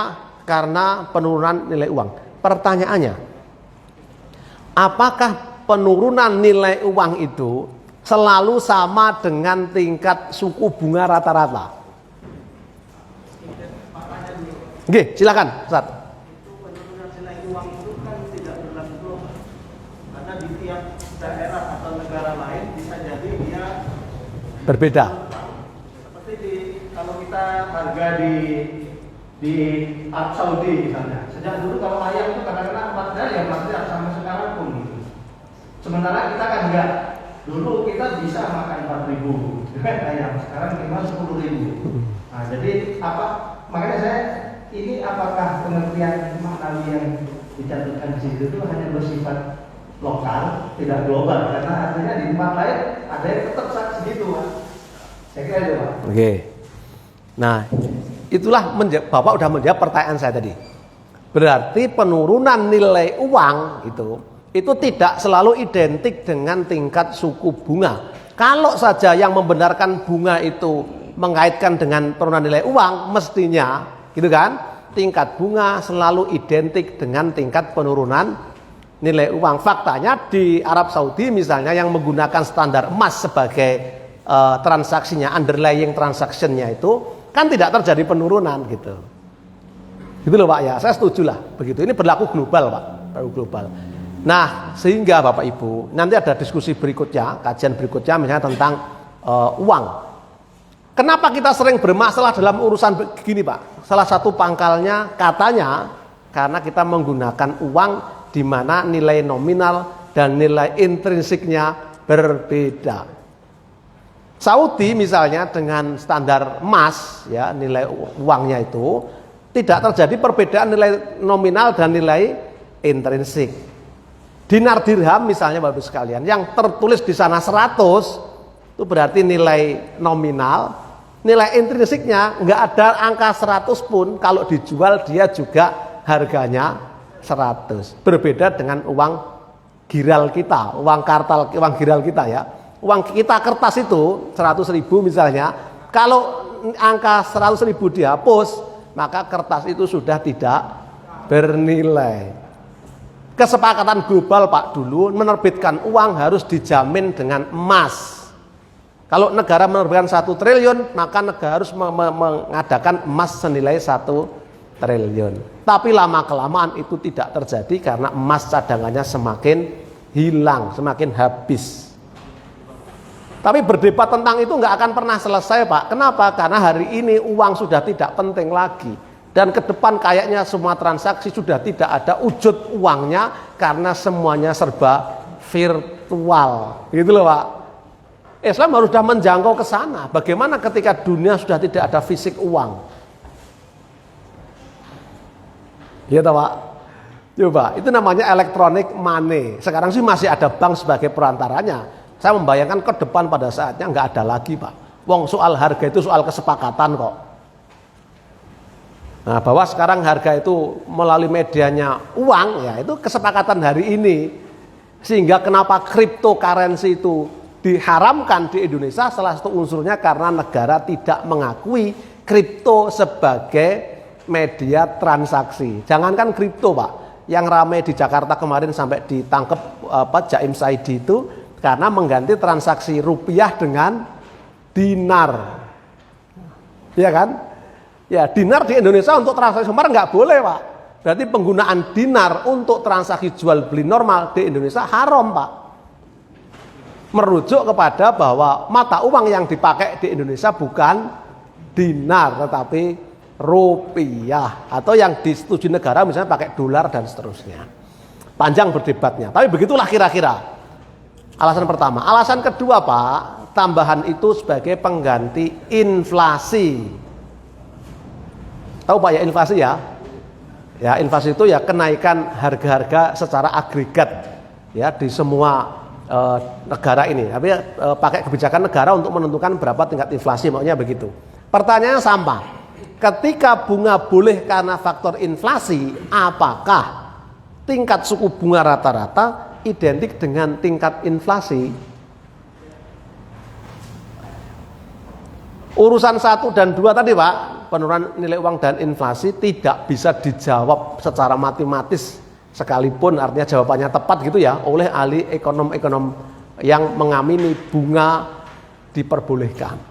karena penurunan nilai uang. Pertanyaannya, apakah penurunan nilai uang itu selalu sama dengan tingkat suku bunga rata-rata? Oke, silakan, Ustaz. Itu penurunan nilai uang itu kan tidak berlaku global, karena di tiap daerah atau negara lain bisa jadi dia Berbeda. seperti kalau kita harga di Arab Saudi misalnya Sejak dulu kalau ayam itu kadang-kadang 4 miliar ya 4 miliar sampai sekarang pun gitu. Sementara kita kan enggak. Dulu kita bisa makan 4.000 ayam, sekarang cuma 10.000. Nah, jadi apa? Makanya saya ini apakah pengertian maknawi yang dicantumkan di situ itu hanya bersifat lokal, tidak global, karena artinya di tempat lain ada yang tetap segitu, Pak. Saya kira itu, Pak. Oke. Nah, itulah Bapak udah menjawab pertanyaan saya tadi. Berarti penurunan nilai uang itu tidak selalu identik dengan tingkat suku bunga. Kalau saja yang membenarkan bunga itu mengaitkan dengan penurunan nilai uang, mestinya gitu kan, tingkat bunga selalu identik dengan tingkat penurunan nilai uang. Faktanya di Arab Saudi misalnya yang menggunakan standar emas sebagai transaksinya, underlying transaksinya itu kan tidak terjadi penurunan gitu. Gitu loh Pak ya, saya setuju lah begitu. Ini berlaku global Pak, berlaku global. Nah, sehingga Bapak Ibu, nanti ada diskusi berikutnya, kajian berikutnya misalnya tentang uang. Kenapa kita sering bermasalah dalam urusan begini Pak? Salah satu pangkalnya katanya karena kita menggunakan uang di mana nilai nominal dan nilai intrinsiknya berbeda. Saudi misalnya dengan standar emas ya, nilai uangnya itu tidak terjadi perbedaan nilai nominal dan nilai intrinsik. Dinar dirham misalnya Bapak Ibu sekalian, yang tertulis di sana 100 itu berarti nilai nominal, nilai intrinsiknya nggak ada angka 100 pun, kalau dijual dia juga harganya 100. Berbeda dengan uang giral kita, uang kartal, uang giral kita ya. Uang kita kertas itu 100.000 misalnya, kalau angka 100.000 dihapus, maka kertas itu sudah tidak bernilai. Kesepakatan global Pak dulu menerbitkan uang harus dijamin dengan emas. Kalau negara menerbitkan 1 triliun, maka negara harus mengadakan emas senilai 1 triliun. Tapi lama-kelamaan itu tidak terjadi karena emas cadangannya semakin hilang, semakin habis. Tapi berdebat tentang itu nggak akan pernah selesai Pak. Kenapa? Karena hari ini uang sudah tidak penting lagi. Dan ke depan kayaknya semua transaksi sudah tidak ada wujud uangnya karena semuanya serba virtual. Gitu loh Pak. Islam harus sudah menjangkau ke sana. Bagaimana ketika dunia sudah tidak ada fisik uang? Gitu Pak. Coba, itu namanya electronic money. Sekarang sih masih ada bank sebagai perantaranya. Saya membayangkan ke depan pada saatnya nggak ada lagi Pak. Wong soal harga itu soal kesepakatan kok. Nah, bahwa sekarang harga itu melalui medianya uang, ya itu kesepakatan hari ini. Sehingga kenapa cryptocurrency itu diharamkan di Indonesia, salah satu unsurnya karena negara tidak mengakui kripto sebagai media transaksi. Jangankan kripto Pak, yang ramai di Jakarta kemarin sampai ditangkap Jaim Saidi itu karena mengganti transaksi rupiah dengan dinar. Iya kan? Ya, dinar di Indonesia untuk transaksi kemarin nggak boleh Pak. Berarti penggunaan dinar untuk transaksi jual beli normal di Indonesia haram Pak. Merujuk kepada bahwa mata uang yang dipakai di Indonesia bukan dinar tetapi rupiah, atau yang disetujui negara misalnya pakai dolar dan seterusnya. Panjang berdebatnya, tapi begitulah kira-kira alasan pertama. Alasan kedua Pak, tambahan itu sebagai pengganti inflasi. Tahu Pak ya inflasi ya? Ya, inflasi itu ya kenaikan harga-harga secara agregat ya di semua negara ini. Tapi pakai kebijakan negara untuk menentukan berapa tingkat inflasi, maunya begitu. Pertanyaannya sama. Ketika bunga boleh karena faktor inflasi, apakah tingkat suku bunga rata-rata identik dengan tingkat inflasi? Urusan 1 dan 2 tadi Pak, penurunan nilai uang dan inflasi tidak bisa dijawab secara matematis sekalipun artinya jawabannya tepat gitu ya oleh ahli ekonom-ekonom yang mengamini bunga diperbolehkan.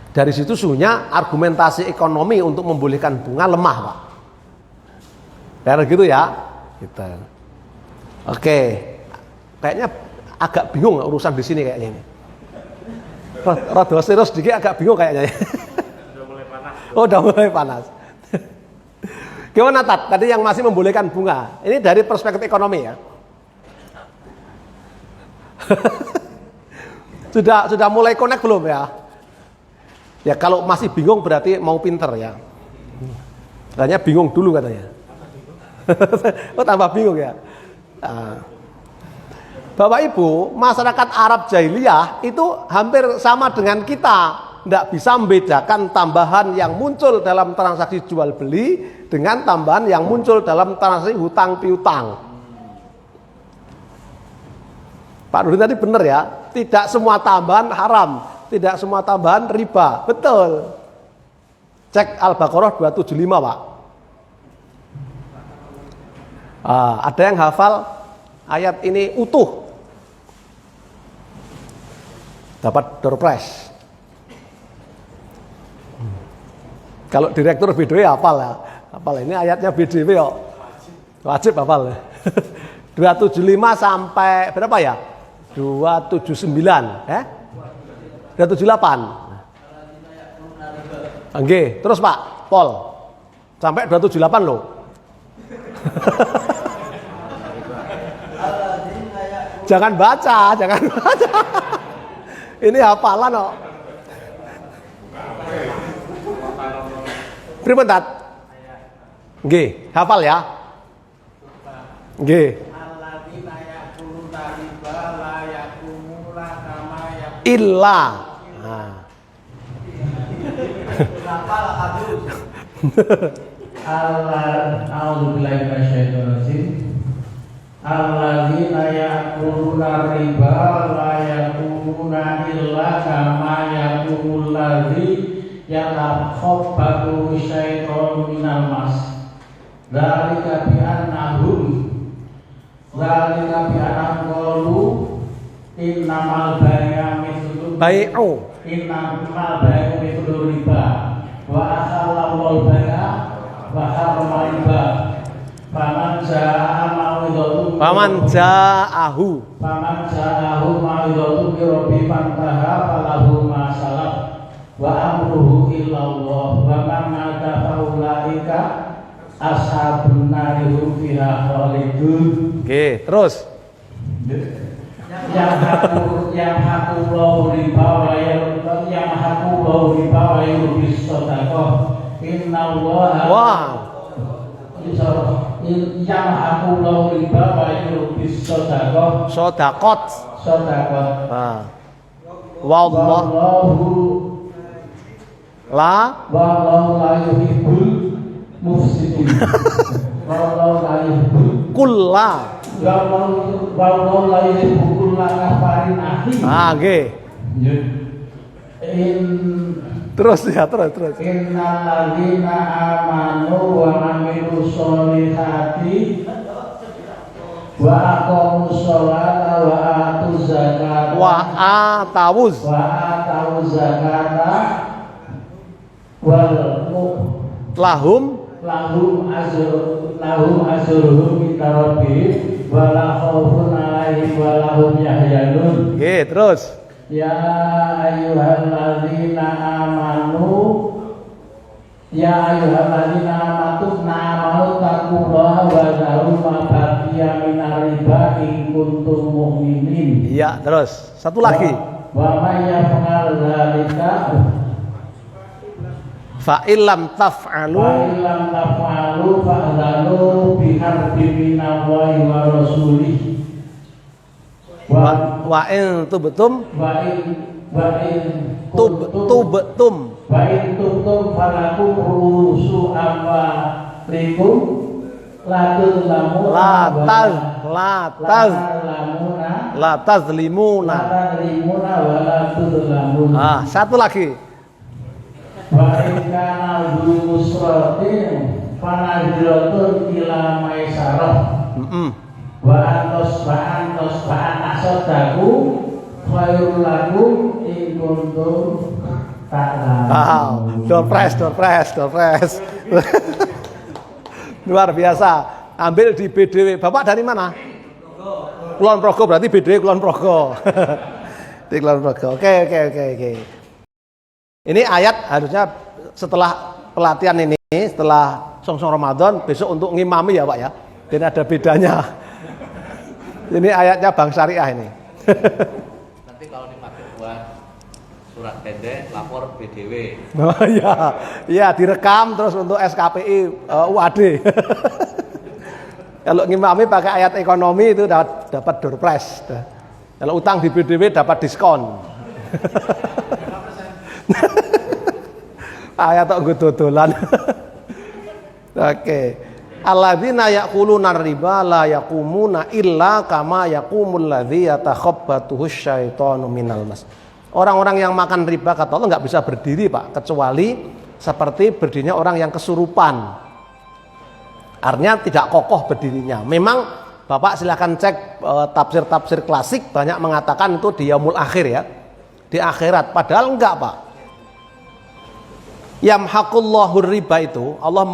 Dari situ sesungguhnya argumentasi ekonomi untuk membolehkan bunga lemah Pak. Kayak gitu ya. Gitu. Oke, kayaknya agak bingung urusan di sini kayaknya ini. Rada serius sedikit agak bingung kayaknya. Udah mulai panas. Oh, udah mulai panas. Gimana Tat? Tadi yang masih membolehkan bunga. Ini dari perspektif ekonomi ya. sudah mulai connect belum ya? Ya kalau masih bingung berarti mau pinter ya. Katanya bingung dulu katanya. Oh tambah bingung ya. Nah. Bapak Ibu, masyarakat Arab jahiliyah itu hampir sama dengan kita. Tidak bisa membedakan tambahan yang muncul dalam transaksi jual beli dengan tambahan yang muncul dalam transaksi hutang piutang. Pak Nurdin tadi benar ya, tidak semua tambahan haram, tidak semua tambahan riba. Betul. Cek Al-Baqarah 275 Pak. Ada yang hafal ayat ini utuh, dapat door prize. Kalau direktur BDW hafal ya, hafal ini ayatnya BDW kok, wajib hafal. 275 sampai berapa ya? 279, 278. Oke, terus Pak Pol sampai 278 loh. Jangan baca. Ini hafalan kok. Pripun Tat? Nggih, hafal ya? Nggih. Illa. Nah. A'udzubillahi minasyaitonirrajim. Alladzina ya'kuluna riba la yaquluna illa kama yaqulul ladzi yatakhabbathu syaitanu minal mas. Dzalika bi annahum qalu innamal bai'u mithlu riba wa ahallallahu bai'a wa harrama riba. Faman ja'ahu ma'idatu bi rabbi fantaha falahu ma salaf wa amruhu illallah wa man nada faulaika ashabun nari hum fiha khalidun. Oke, terus yang haku lahu riba wa yurbi sadaqah innallaha yang aku lau riba wa yurbi sadaqah wallahu la yuhibbul mufsidin. Wallahu la yuhibbul wallahu la yuhibbul kulla kafarin athim. Nggih. Terus. Innal ladzina amanu wa amilus sholihati wa aqamus sholata wa atuz zakata lahum azruhum min rabbihim wa la khaufun 'alaihim wa lahum yahzanun. Nggih, terus. Ya ayyuhalladzina amanu taqullaha wa dharu ma baqiya minar riba in kuntum mu'minin. Iya, terus. Satu lagi. Wa may yaf'al dzalika fa illam taf'alu fa'dhanu bi harbin minallahi wa rasulih. Wa in tubtum falakum rusu amwalikum la tazlimuna. Satu lagi. Wa in kana dzu usratin fanadhiratun ila maisarah. Wa antos asadaku khairul lakum in kuntum ta'lamun. Door prize. Luar biasa. Ambil di BDW. Bapak dari mana? Kulon Progo, berarti BDW Kulon Progo. Di Kulon Progo. Oke. Ini ayat harusnya setelah pelatihan ini, setelah Songsong Ramadan, besok untuk ngimami ya Pak ya. Dan ada bedanya. Ini ayatnya Bank Syariah ini. Nanti kalau dipakai buat surat pendek, lapor BDW. Oh iya, iya direkam terus untuk SKPI UAD. Kalau ngimami pakai ayat ekonomi itu dapat door prize. Kalau utang di BDW dapat diskon. Ayat tok dodolan. Oke. Alladzina yaquluna riba la yaqumuna illa kama yaqumul ladzi yatakhabbathu syaitanu minal mas. Orang-orang yang makan riba kata Allah nggak bisa berdiri Pak, kecuali seperti berdirinya orang yang kesurupan. Artinya tidak kokoh berdirinya. Memang Bapak silahkan cek tafsir-tafsir klasik banyak mengatakan itu di yaumul akhir ya, di akhirat. Padahal enggak Pak. Yamhaqullahu riba itu Allah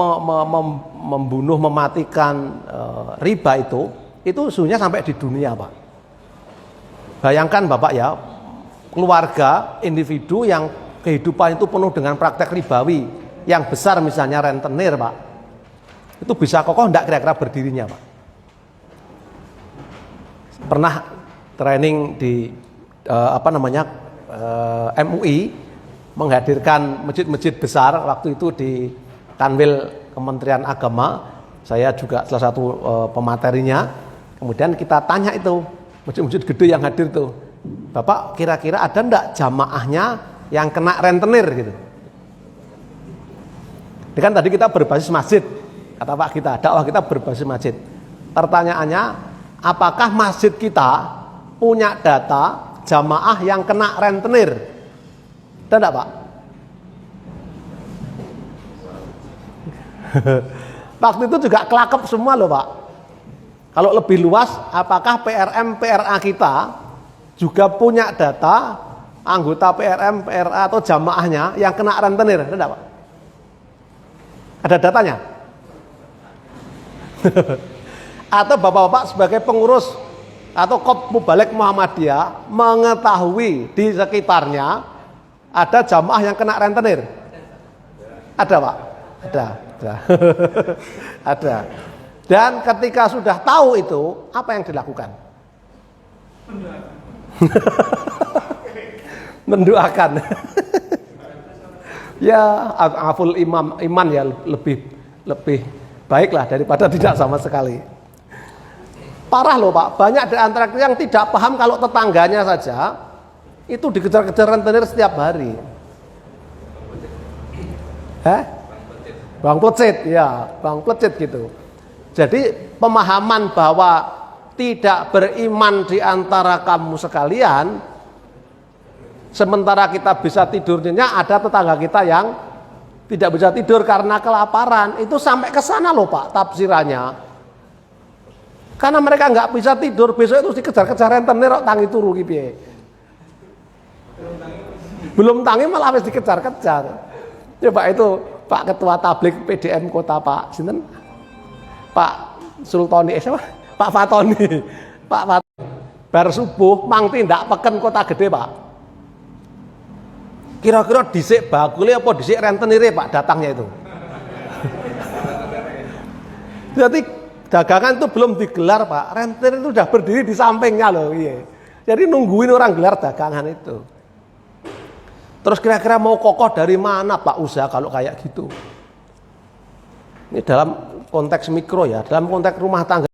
membunuh, mematikan riba itu sesungguhnya sampai di dunia Pak. Bayangkan Bapak ya, keluarga, individu yang kehidupan itu penuh dengan praktek ribawi yang besar misalnya rentenir Pak, itu bisa kokoh enggak kira-kira berdirinya Pak? Pernah training di MUI menghadirkan masjid-masjid besar waktu itu di Kanwil Kementerian Agama, saya juga salah satu pematerinya. Kemudian kita tanya itu masjid-masjid gede yang hadir tuh, Bapak kira-kira ada enggak jamaahnya yang kena rentenir gitu? Ini kan tadi kita berbasis masjid, kata Pak kita, dakwah kita berbasis masjid. Pertanyaannya, apakah masjid kita punya data jamaah yang kena rentenir? Ada enggak Pak? Waktu itu juga kelakep semua loh Pak. Kalau lebih luas, apakah PRM PRA kita juga punya data anggota PRM PRA atau jamaahnya yang kena rentenir? Ada enggak Pak? Ada datanya? Atau bapak-bapak sebagai pengurus atau Kop Mubalik Muhammadiyah mengetahui di sekitarnya ada jamaah yang kena rentenir? Ada Pak? Ada. Ada. Dan ketika sudah tahu itu, apa yang dilakukan? Mendoakan. Ya, aful iman ya lebih baiklah daripada tidak sama sekali. Parah loh Pak, banyak di antara kita yang tidak paham kalau tetangganya saja itu dikejar-kejar rentenir setiap hari. Bang plecit, ya, bang plecit gitu. Jadi pemahaman bahwa tidak beriman di antara kamu sekalian, sementara kita bisa tidur nyenyak, ada tetangga kita yang tidak bisa tidur karena kelaparan. Itu sampai ke sana loh Pak tafsirannya. Karena mereka nggak bisa tidur, besok itu dikejar-kejar rentenir kok tangi turu ki piye. Belum tangi malah harus dikejar-kejar. Coba itu Pak Ketua Tablik PDM Kota Pak sinten? Pak Sultoni siapa? Pak Fatoni. Pak Fatoni. Bar subuh mang tindak peken Kota Gede Pak. Kira-kira dhisik bakule apa dhisik rentenire Pak datangnya itu. Jadi dagangan itu belum digelar Pak, rentenir itu sudah berdiri di sampingnya loh. Iya. Jadi nungguin orang gelar dagangan itu. Terus kira-kira mau kokoh dari mana Pak usaha kalau kayak gitu? Ini dalam konteks mikro ya, dalam konteks rumah tangga.